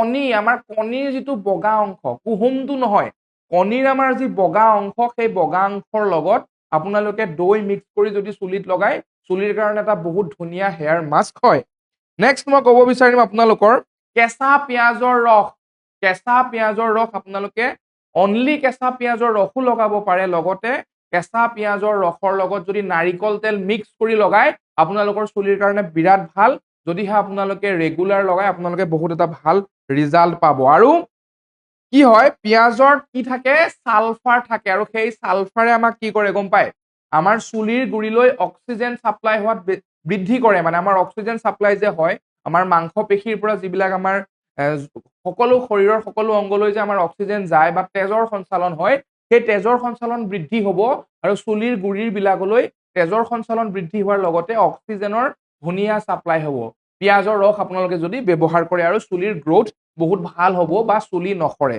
কণী আমাৰ কণীৰ যিটো বগা অংশ কুহুমটো নহয় কণীৰ আমাৰ যি বগা অংশ সেই বগা অংশৰ লগত আপোনালোকে দৈ মিক্স কৰি যদি চুলিত লগাই চুলিৰ কাৰণে এটা বহুত ধুনীয়া হেয়াৰ মাস্ক হয় নেক্সট মই ক'ব বিচাৰিম আপোনালোকৰ কেঁচা পিঁয়াজৰ ৰস আপোনালোকে অনলি কেঁচা পিঁয়াজৰ ৰসো লগাব পাৰে লগতে কেঁচা পিঁয়াজৰ ৰসৰ লগত যদি নাৰিকল তেল মিক্স কৰি লগাই আপোনালোকৰ চুলিৰ কাৰণে বিৰাট ভাল যদিহে আপোনালোকে ৰেগুলাৰ লগাই আপোনালোকে বহুত এটা ভাল ৰিজাল্ট পাব আৰু কি হয় পিঁয়াজৰ কি থাকে সালফাৰ থাকে আৰু সেই সালফাৰে আমাক কি কৰে গম পায় আমাৰ চুলিৰ গুৰিলৈ অক্সিজেন সাপ্লাই হোৱাত বৃদ্ধি কৰে মানে আমাৰ অক্সিজেন সাপ্লাই যে হয় আমাৰ মাংস পেশীৰ পৰা যিবিলাক আমাৰ সকলো শৰীৰৰ সকলো অংগলৈ যে আমাৰ অক্সিজেন যায় বা তেজৰ সঞ্চালন হয় সেই তেজৰ সঞ্চালন বৃদ্ধি হ'ব আৰু চুলিৰ গুৰিৰ বিলাকলৈ তেজৰ সঞ্চালন বৃদ্ধি হোৱাৰ লগতে অক্সিজেনৰ ধুনীয়া সাপ্লাই হ'ব পিঁয়াজৰ ৰস আপোনালোকে যদি ব্যৱহাৰ কৰে আৰু চুলিৰ গ্ৰোথ বহুত ভাল হ'ব বা চুলি নসৰে